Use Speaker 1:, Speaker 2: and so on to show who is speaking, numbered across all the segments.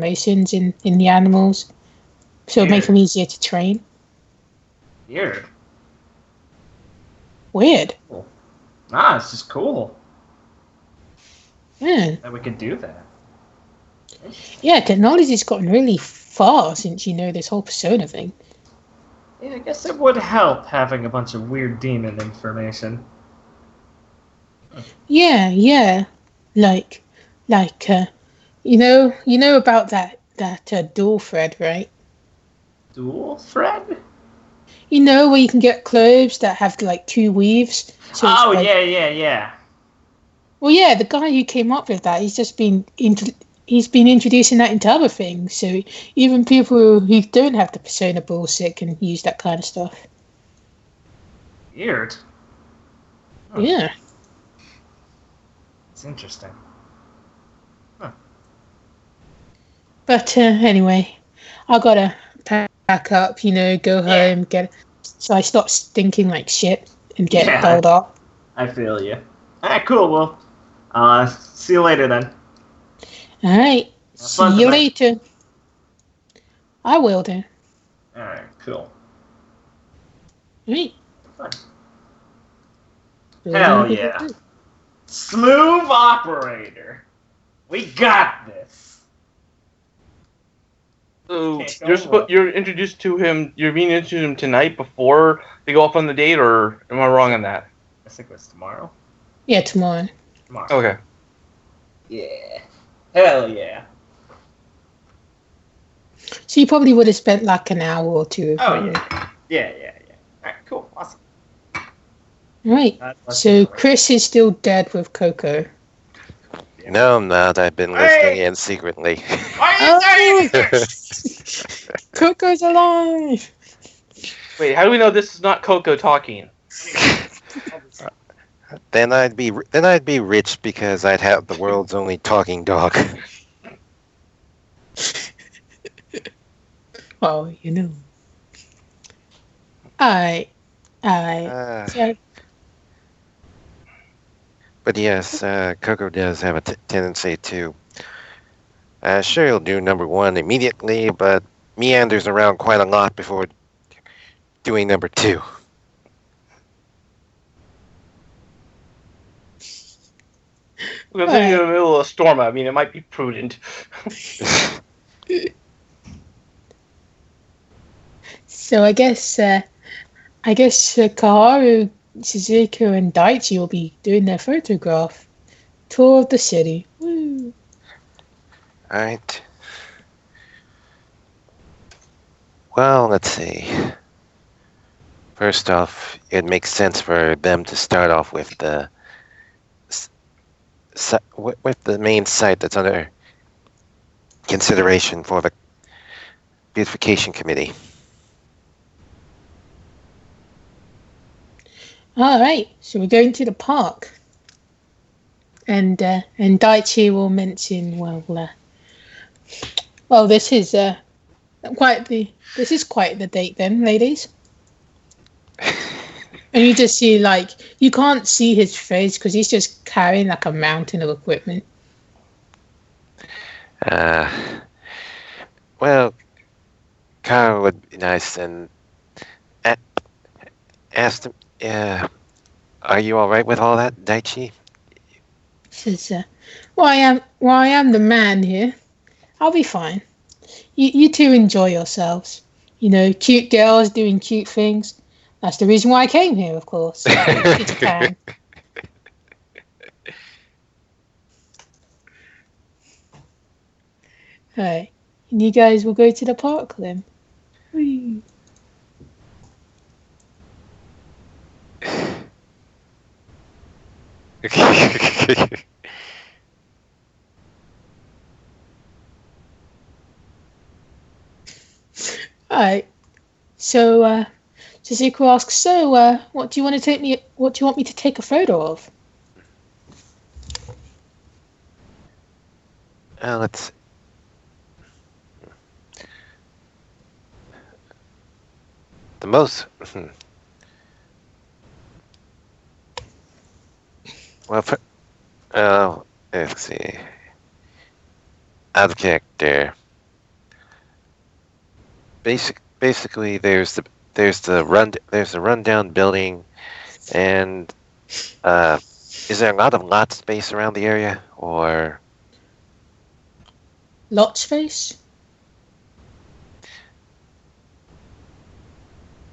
Speaker 1: emotions in the animals, so it'll make them easier to train.
Speaker 2: Weird.
Speaker 1: Weird.
Speaker 2: Cool. Ah, it's just cool.
Speaker 1: Yeah.
Speaker 2: That we could do that.
Speaker 1: Yeah, technology's gotten really far since this whole Persona thing.
Speaker 2: Yeah, I guess it would help having a bunch of weird demon information.
Speaker 1: Yeah. Like, you know about that dual thread, right?
Speaker 2: Dual thread?
Speaker 1: Where you can get clothes that have like two weaves. So
Speaker 2: Oh,
Speaker 1: like,
Speaker 2: yeah.
Speaker 1: well, yeah, the guy who came up with that, he's been introducing that into other things. So even people who don't have the Persona bullshit can use that kind of stuff.
Speaker 2: Weird. Huh.
Speaker 1: Yeah.
Speaker 2: It's interesting. Huh.
Speaker 1: But anyway, I gotta pack up, go home, so I stop stinking like shit and get dolled up.
Speaker 2: I feel you. Alright, cool. Well, see you later then.
Speaker 1: Alright, see you later. I will do.
Speaker 2: Alright, cool.
Speaker 1: Right.
Speaker 2: Fun. Hell yeah. Smooth operator. We got this.
Speaker 3: So you're introduced to him. You're being introduced to him tonight before they go off on the date, or am I wrong on that?
Speaker 2: I think it was tomorrow.
Speaker 1: Yeah, tomorrow.
Speaker 3: Okay.
Speaker 2: Yeah. Hell yeah.
Speaker 1: So you probably would have spent like an hour or two.
Speaker 2: Oh yeah. Alright, cool, awesome.
Speaker 1: Right. So Chris is still dead with Coco.
Speaker 4: No, I'm not. I've been listening in secretly.
Speaker 1: Coco's alive!
Speaker 3: Wait, how do we know this is not Coco talking?
Speaker 4: Then I'd be rich because I'd have the world's only talking dog.
Speaker 1: Oh, Alright.
Speaker 4: But yes, Coco does have a tendency to. Sure, he'll do number one immediately, but meanders around quite a lot before doing number two.
Speaker 3: Because in the middle of a storm, I mean, it might be prudent.
Speaker 1: So I guess Kaharu, Shizuku, and Daichi will be doing their photograph tour of the city. Woo!
Speaker 4: Alright. Well, let's see. First off, it makes sense for them to start off with the main site that's under consideration for the beautification committee.
Speaker 1: All right, so we're going to the park, and Daichi will mention, this is quite the date then, ladies. And you just see you can't see his face because he's just carrying like a mountain of equipment.
Speaker 4: Well, Kara would be nice and ask him. Are you all right with all that, Daichi?
Speaker 1: Says, I am the man here. I'll be fine. You two enjoy yourselves. Cute girls doing cute things. That's the reason why I came here, of course. It's can. Alright. And you guys will go to the park then. Whee. Alright. So Shizuku asks, what do you want me to take a photo of?
Speaker 4: Let's. The most. Well, let's see. Out of character. Basically, there's the rundown building, and is there a lot of lot space around the area, or
Speaker 1: Lot space?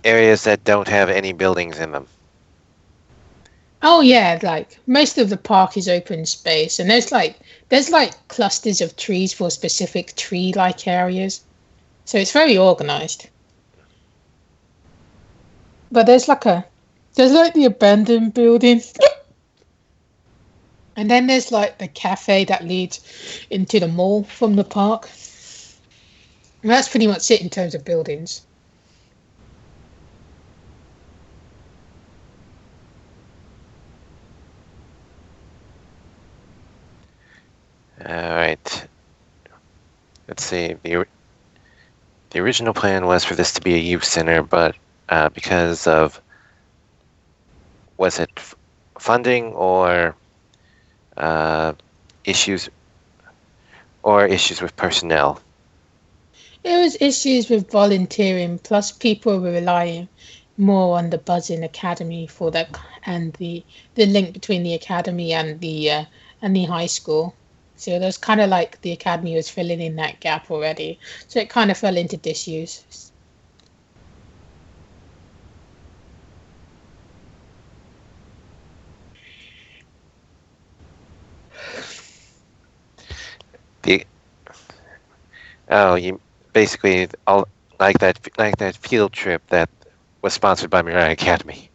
Speaker 4: areas that don't have any buildings in them?
Speaker 1: Oh yeah, like most of the park is open space, and there's like clusters of trees for specific tree-like areas, so it's very organized. But there's like the abandoned building, and then there's like the cafe that leads into the mall from the park. And that's pretty much it in terms of buildings.
Speaker 4: All right. Let's see. The original plan was for this to be a youth center, but because of was it funding or issues issues with personnel?
Speaker 1: There was issues with volunteering, plus people were relying more on the Buzzing Academy for that, and the link between the academy and the high school. So there's kind of like the academy was filling in that gap already, so it kind of fell into disuse.
Speaker 4: The Oh, you basically all like that field trip that was sponsored by Mirai Academy.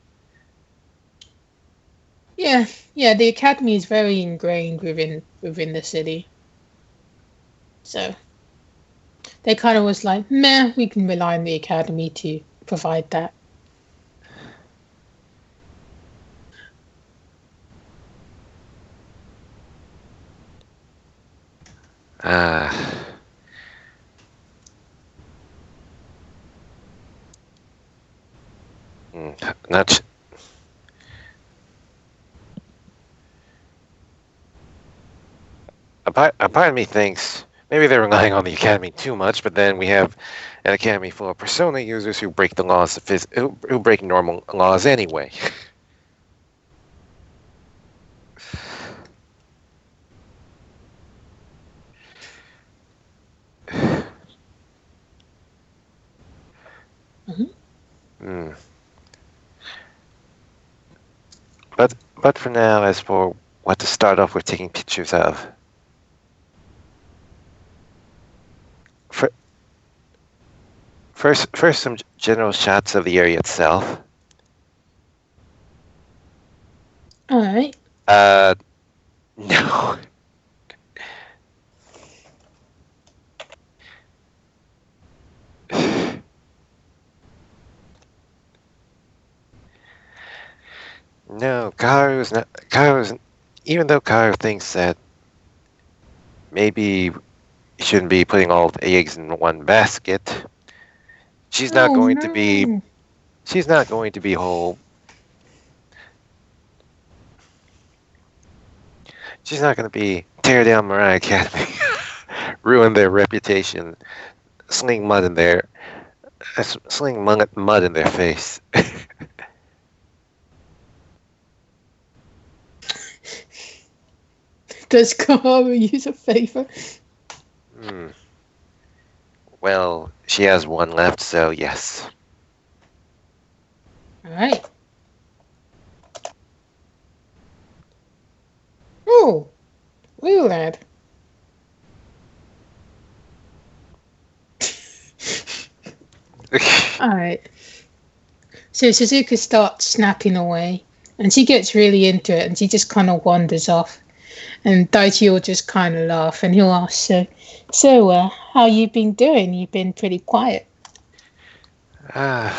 Speaker 1: Yeah, yeah, the academy is very ingrained within the city, so they kind of was like, meh, we can rely on the academy to provide that.
Speaker 4: Uh, not. A part of me thinks maybe they're relying on the academy too much, but then we have an academy full of persona users who break the laws of who break normal laws anyway. Hmm. But for now, as for what to start off with taking pictures of, for, first some general shots of the area itself.
Speaker 1: All right.
Speaker 4: No. No, Karu's not. Karu's, even though Karu thinks that maybe he shouldn't be putting all the eggs in one basket, she's not
Speaker 1: Oh
Speaker 4: going to be.
Speaker 1: no.
Speaker 4: She's not going to be whole. She's not going to be tear down Mariah Academy, ruin their reputation, sling mud in their, mud in their face.
Speaker 1: Does Kaharu use a favor?
Speaker 4: Hmm. Well, she has one left, so yes.
Speaker 1: All right. Oh, wee lad. All right. So Suzuka starts snapping away, and she gets really into it, and she just kind of wanders off. And Daichi will just kind of laugh, and he'll ask, "So, how you been doing? You've been pretty quiet."
Speaker 4: Uh,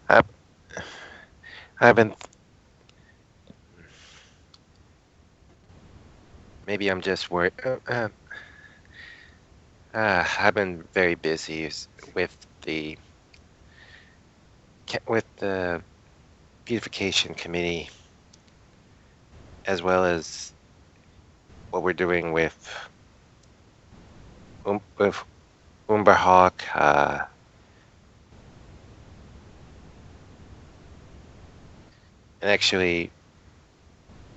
Speaker 4: I've, I've been. Maybe I'm just worried. I've been very busy with the beautification committee, as well as what we're doing with Umberhawk, and actually,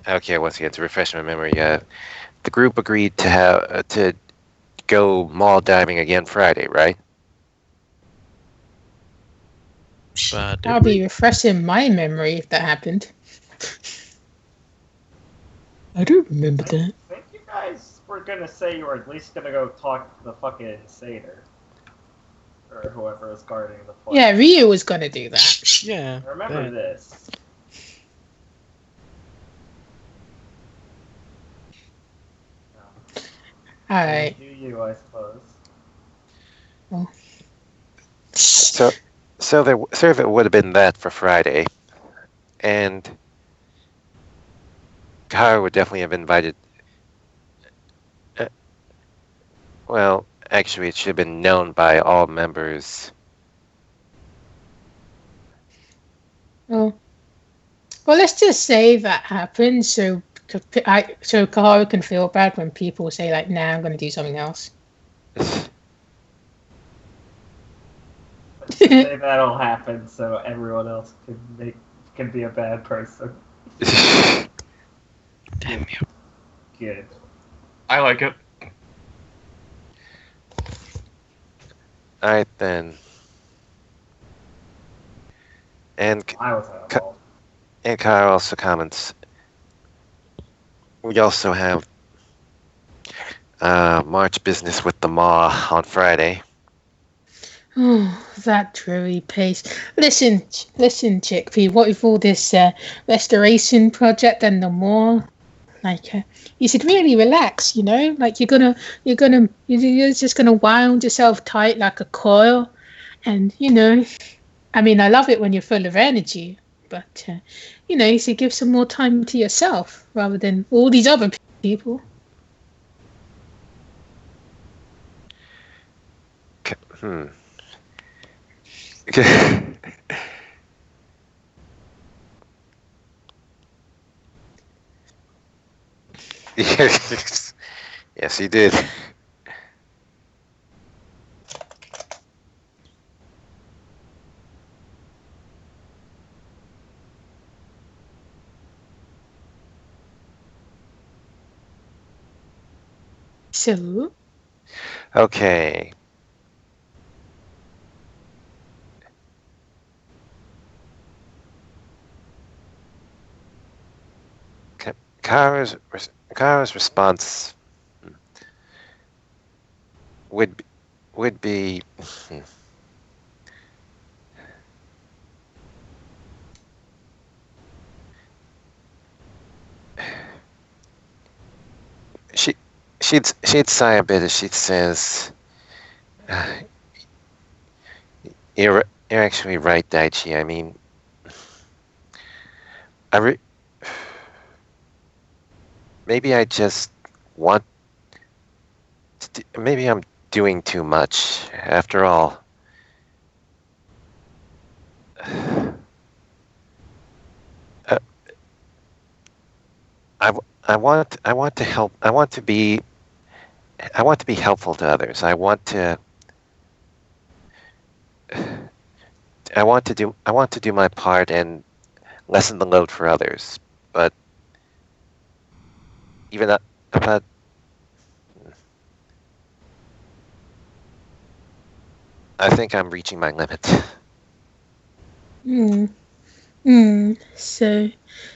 Speaker 4: okay, once again, to refresh my memory, the group agreed to have to go mall diving again Friday, right?
Speaker 5: Did
Speaker 1: I'll
Speaker 5: we?
Speaker 1: be refreshing my memory if that happened. I don't remember that.
Speaker 2: I think you guys were gonna say you were at least gonna go talk to the fucking satyr. Or whoever is guarding the place.
Speaker 1: Yeah, Ryu was gonna do that.
Speaker 5: Yeah.
Speaker 2: I remember
Speaker 5: that.
Speaker 2: this.
Speaker 1: Alright.
Speaker 2: Do you, I suppose.
Speaker 4: So there would have been that for Friday, and Kara would definitely have invited. Well, actually, it should have been known by all members.
Speaker 1: Well, let's just say that happened so Kaharu can feel bad when people say like, "Nah, I'm gonna do something else."
Speaker 2: Let's just say that'll happen so everyone else can be a bad person.
Speaker 5: Damn you.
Speaker 2: Good.
Speaker 3: I like it.
Speaker 4: Alright then. And
Speaker 2: I was at a fault.
Speaker 4: Kara also comments. We also have March business with the Maw on Friday.
Speaker 1: Oh, that dreary pace. Listen, Chickpea. What with all this restoration project and the more, like, you should really relax. You know, like you're just gonna wind yourself tight like a coil, and you know, I mean, I love it when you're full of energy, but you know, you should give some more time to yourself rather than all these other people.
Speaker 4: Yes, he did.
Speaker 1: So,
Speaker 4: Okay. Kara's response would be she'd sigh a bit as she says, "You're actually right, Daichi. I mean, maybe I just want. Maybe I'm doing too much. After all, I want to help. I want to be helpful to others. I want to do my part and lessen the load for others. But even but I think I'm reaching my limit."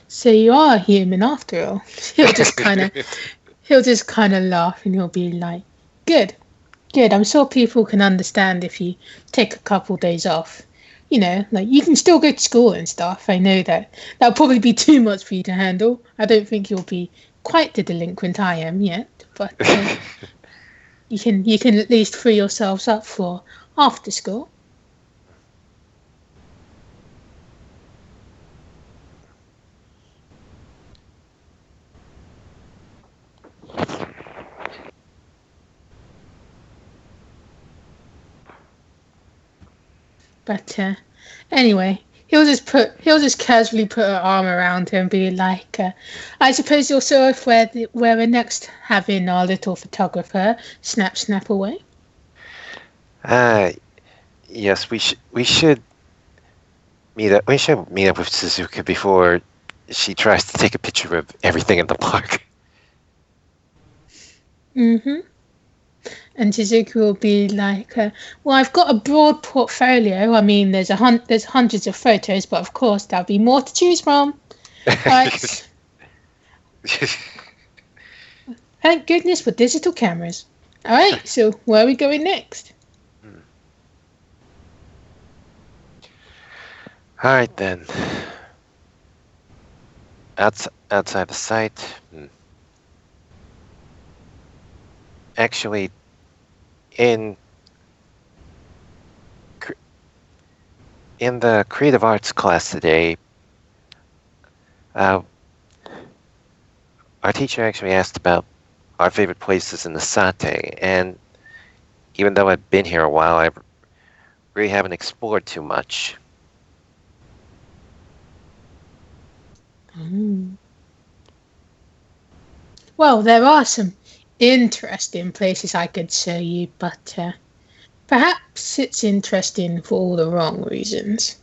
Speaker 1: So you are human after all. He'll just kind of laugh and he'll be like, "Good. I'm sure people can understand if you take a couple days off. You know, like you can still go to school and stuff. I know that'll probably be too much for you to handle. I don't think you'll be quite the delinquent I am yet, but you can at least free yourselves up for after school." But anyway, he'll just casually put her arm around her and be like, "I suppose you'll show us where we're next having our little photographer snap away."
Speaker 4: Yes, we should meet up. We should meet up with Suzuka before she tries to take a picture of everything in the park.
Speaker 1: Mm-hmm. And Shizuku will be like, well, I've got a broad portfolio. I mean, there's hundreds of photos, but of course there'll be more to choose from. Right. Thank goodness for digital cameras. All right, so where are we going next?
Speaker 4: All right then. Outside the site. Actually, in the creative arts class today, our teacher actually asked about our favorite places in the Sate, and even though I've been here a while, I really haven't explored too much.
Speaker 1: Well, there are some interesting places I could show you, but perhaps it's interesting for all the wrong reasons.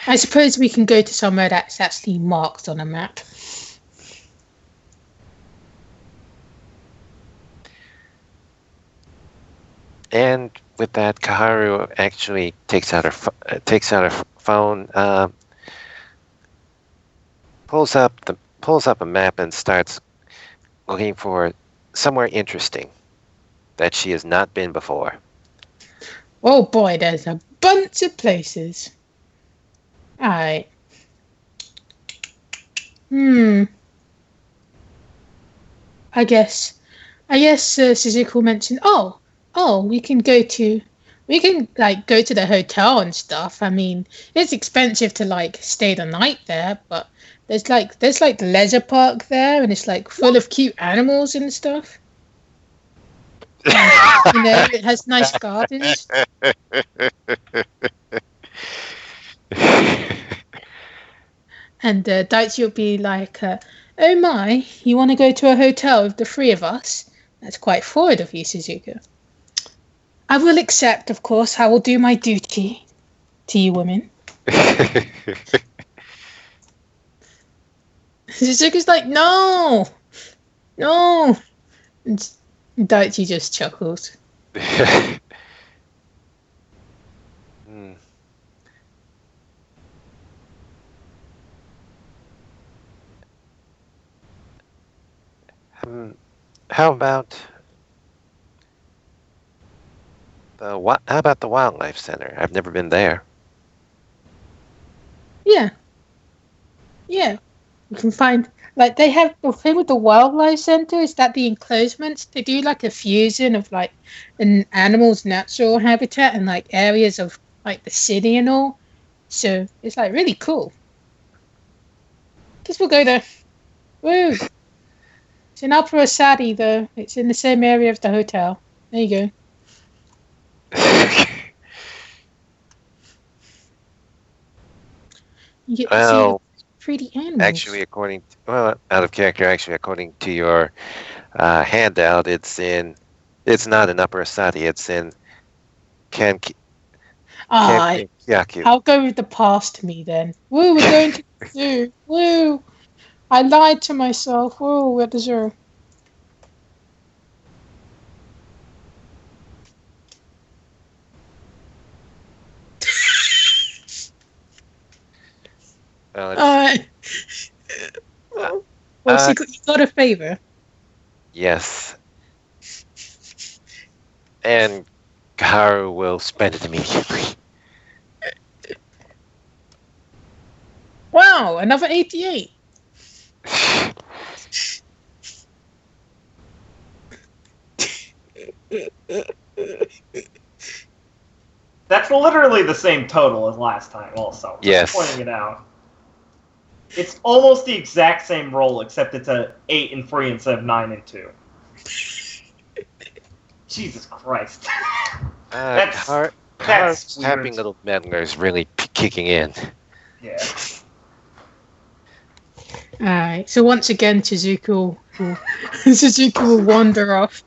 Speaker 1: I suppose we can go to somewhere that's actually marked on a map.
Speaker 4: And with that, Kaharu actually takes out her phone, pulls up a map, and starts looking for somewhere interesting that she has not been before.
Speaker 1: Oh boy, there's a bunch of places. Alright. I guess Suzuki mentioned, we can go to the hotel and stuff. I mean, it's expensive to like stay the night there, but there's the leisure park there, and it's like full of cute animals and stuff. And, it has nice gardens. And Daichi will be like, oh my, you want to go to a hotel with the three of us? That's quite forward of you, Suzuka. I will accept, of course. I will do my duty to you women. Suzuka's like, no. And Daichi just chuckles.
Speaker 4: How about the Wildlife Center? I've never been there.
Speaker 1: Yeah. You can find, like, they have the thing with the Wildlife Center is that the enclosements, they do like a fusion of like an animal's natural habitat and like areas of like the city and all. So it's like really cool. Guess we'll go there. Woo! It's in Upper Osadi though. It's in the same area of the hotel. There you go. You get to see pretty animals.
Speaker 4: Actually, out of character, according to your handout, it's not in Upper Osadi, it's in Kankiyaku.
Speaker 1: I'll go with the past me then. Woo, we're going to the zoo. Woo! I lied to myself. Woo, we're at the zoo. You got a favor.
Speaker 4: Yes. And Kaharu will spend it immediately.
Speaker 1: Wow, another 88.
Speaker 2: That's literally the same total as last time, also.
Speaker 4: Yes.
Speaker 2: Just pointing it out. It's almost the exact same roll, except it's a 8 and 3 instead of 9 and 2. Jesus Christ. That's
Speaker 4: Happy Little Meddler is really kicking in.
Speaker 2: Yeah.
Speaker 1: Alright, so once again, Shizuku will wander off.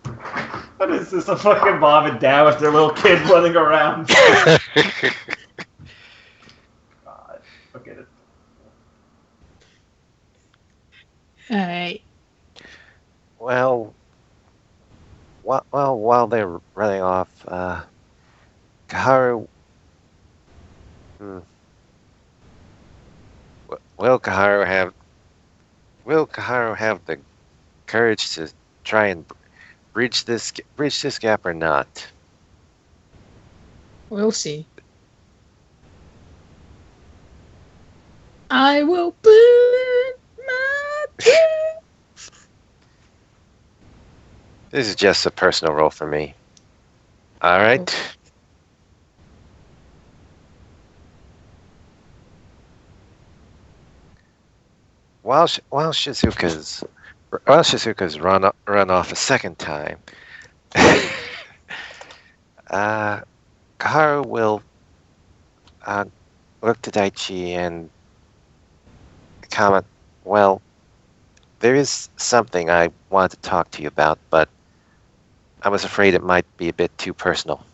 Speaker 2: But What is this? A fucking mom and dad with their little kid running around? God. Okay.
Speaker 1: Alright.
Speaker 4: Well, while they're running off, Kaharu. Will Kaharu have the courage to try and bridge this gap or not?
Speaker 1: We'll see. I will put my trust.
Speaker 4: This is just a personal role for me. All right. While Shizuka's run off a second time, Kaharu will look to Daichi and comment, well, there is something I wanted to talk to you about, but I was afraid it might be a bit too personal.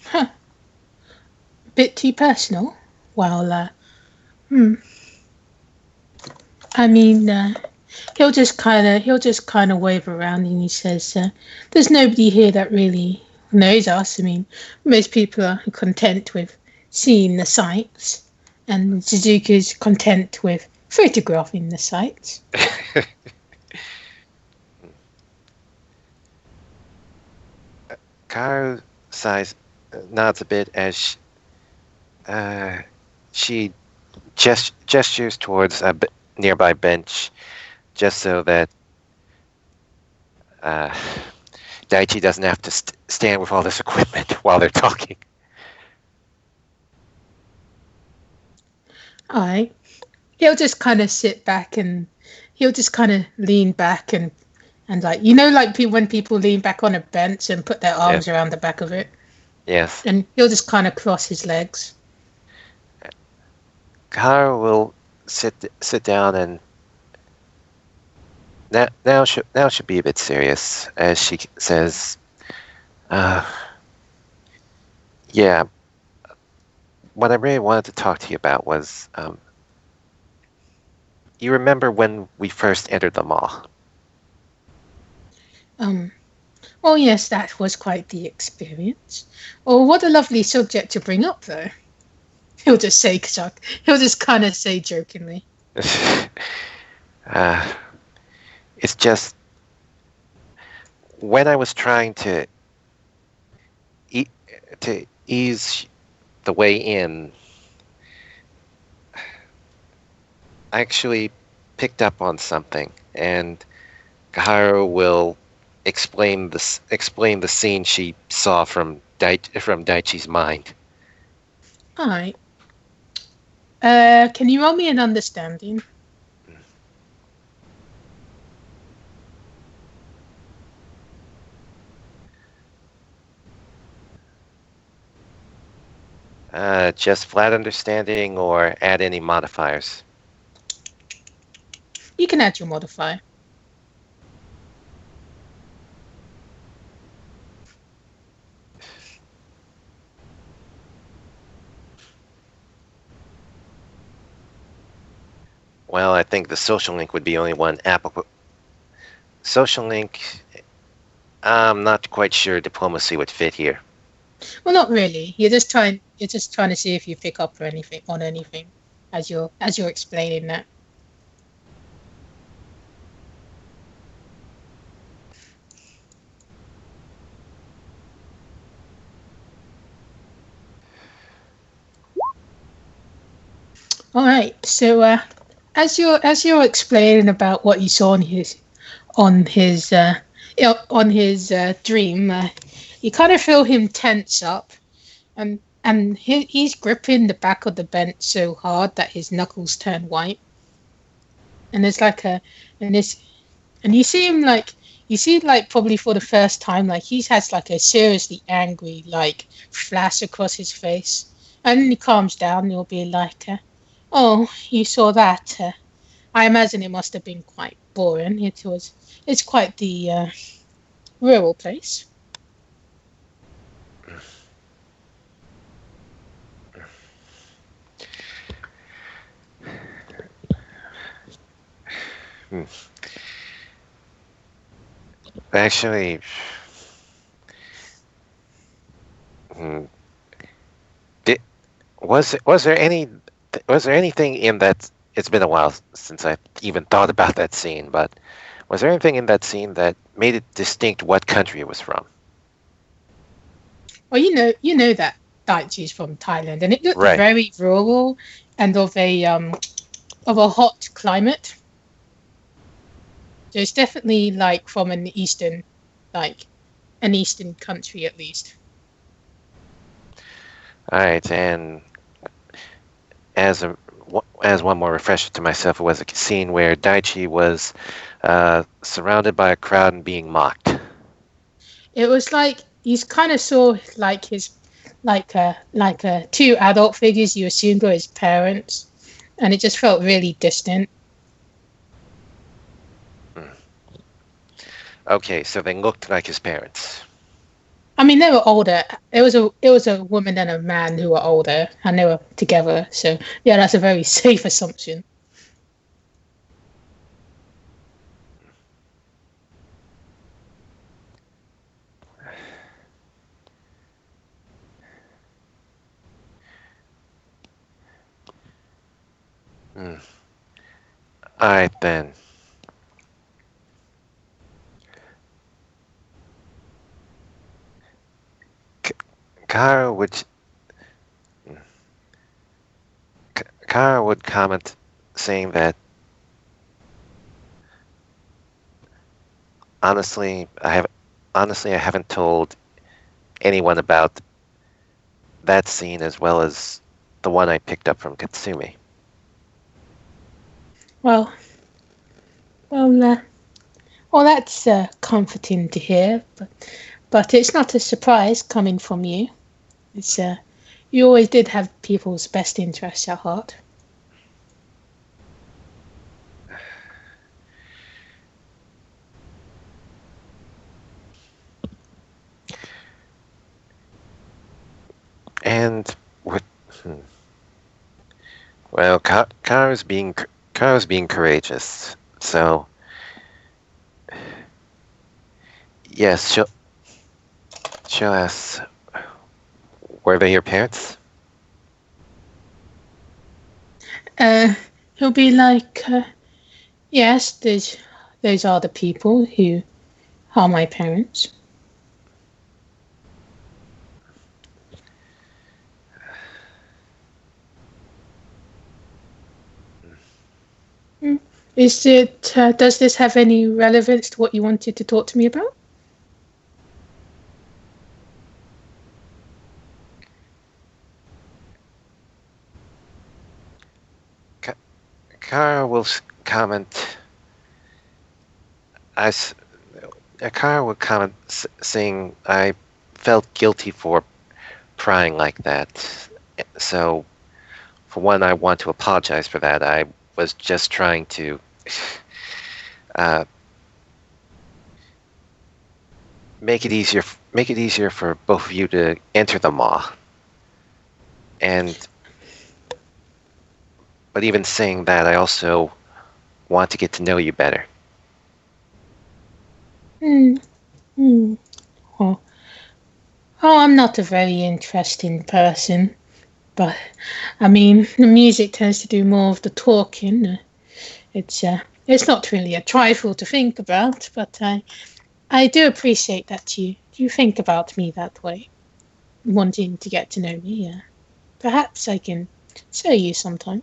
Speaker 1: Huh. Bit too personal? Well, I mean, he'll just kind of wave around and he says, "There's nobody here that really knows us. I mean, most people are content with seeing the sights, and Suzuki's content with photographing the sights."
Speaker 4: Kaharu nods a bit as she gestures towards a nearby bench, just so that Daichi doesn't have to stand with all this equipment while they're talking.
Speaker 1: Alright. He'll just kind of sit back and he'll just kind of lean back and like, like when people lean back on a bench and put their arms around the back of it.
Speaker 4: Yes.
Speaker 1: And he'll just kind of cross his legs.
Speaker 4: Kaharu will sit down and now should be a bit serious as she says, yeah, what I really wanted to talk to you about was, you remember when we first entered the mall?
Speaker 1: Well, yes, that was quite the experience. Oh, what a lovely subject to bring up, though. He'll just kind of say jokingly.
Speaker 4: It's just when I was trying to ease the way in, I actually picked up on something, and Kaharu will explain the scene she saw from Daichi's mind.
Speaker 1: All right. Can you roll me an understanding?
Speaker 4: Just flat understanding, or add any modifiers?
Speaker 1: You can add your modifier.
Speaker 4: Well, I think the social link would be only one applicable. Social link, I'm not quite sure diplomacy would fit here.
Speaker 1: Well, not really. You're just trying to see if you pick up on anything as you're explaining that. All right. So, as you're explaining about what you saw on his dream, you kind of feel him tense up, and he's gripping the back of the bench so hard that his knuckles turn white. And there's and you see him probably for the first time, like he has like a seriously angry like flash across his face, and then he calms down and he'll be like, "Oh, you saw that? I imagine it must have been quite boring. It's quite the rural place.
Speaker 4: Actually, hmm, did, was there anything in that? It's been a while since I even thought about that scene, but was there anything in that scene that made it distinct what country it was from?
Speaker 1: Well, you know that Daichi's from Thailand, and it looked
Speaker 4: Right.
Speaker 1: very rural and of a hot climate. So it's definitely like from like an eastern country at least.
Speaker 4: All right, and as one more refresher to myself, it was a scene where Daichi was surrounded by a crowd and being mocked.
Speaker 1: It was like you kind of saw like his two adult figures you assumed were his parents, and it just felt really distant.
Speaker 4: Okay, so they looked like his parents.
Speaker 1: I mean, they were older. It was a woman and a man who were older, and they were together. So yeah, that's a very safe assumption.
Speaker 4: Hmm. All right then. Kara would Kara would comment saying that honestly I haven't told anyone about that scene as well as the one I picked up from Katsumi.
Speaker 1: Well, well, well, that's comforting to hear, but it's not a surprise coming from you. It's you always did have people's best interests at heart.
Speaker 4: And what? Well, Kara's being courageous. So yes, she'll ask, were they your parents?
Speaker 1: He'll be like, yes, those are the people who are my parents. Mm. Is it? Does this have any relevance to what you wanted to talk to me about?
Speaker 4: Kara will comment. I s- Kara would comment saying I felt guilty for prying like that. So, for one, I want to apologize for that. I was just trying to uh, make it easier for both of you to enter the maw. And but even saying that, I also want to get to know you better.
Speaker 1: Hmm. Hmm. Well, oh, I'm not a very interesting person, but I mean, the music tends to do more of the talking. It's not really a trifle to think about, but I do appreciate that you think about me that way, wanting to get to know me. Yeah, perhaps I can show you sometime.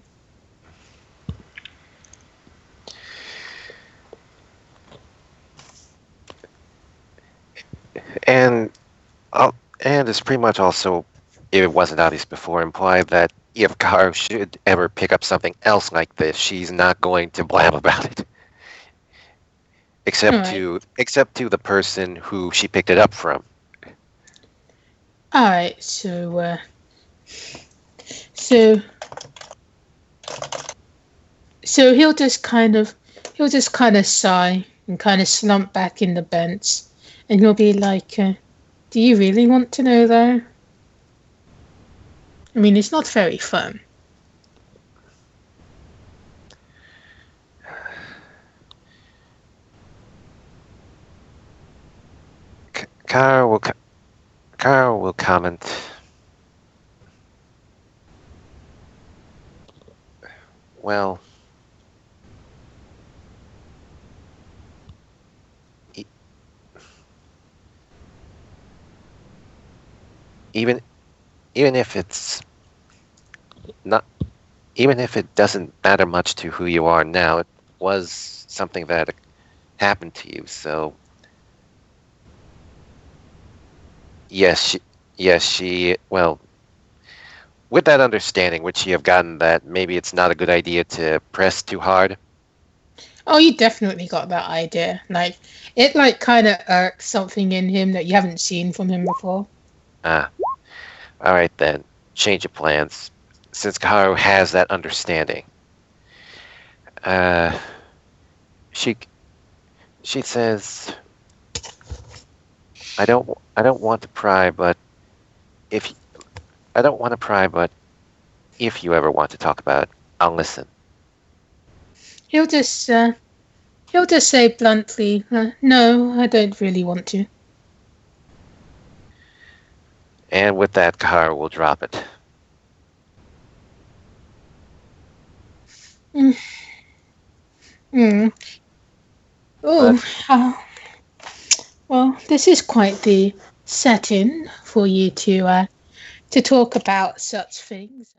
Speaker 4: And and it's pretty much also, if it wasn't obvious before, implied that if Kara should ever pick up something else like this, she's not going to blab about it,
Speaker 1: All right,
Speaker 4: except to the person who she picked it up from.
Speaker 1: all right. So So he'll just kind of sigh and kind of slump back in the bench, and he'll be like, "Do you really want to know, though? I mean, it's not very fun."
Speaker 4: Kara will comment. Well, e- even if it's not, even if it doesn't matter much to who you are now, it was something that happened to you. So yes, she. Well, with that understanding, would she have gotten that maybe it's not a good idea to press too hard?
Speaker 1: Oh, you definitely got that idea. Like, it like kind of irks something in him that you haven't seen from him before.
Speaker 4: Ah, all right then. Change of plans. Since Kaharu has that understanding, uh, she she says, I don't want to pry, but if I don't want to pry, but if you ever want to talk about it, I'll listen."
Speaker 1: He'll just uh, he'll just say bluntly, "No, I don't really want to."
Speaker 4: And with that, Kaharu will drop it.
Speaker 1: Mm. Mm. Oh, well, this is quite the setting for you to talk about such things.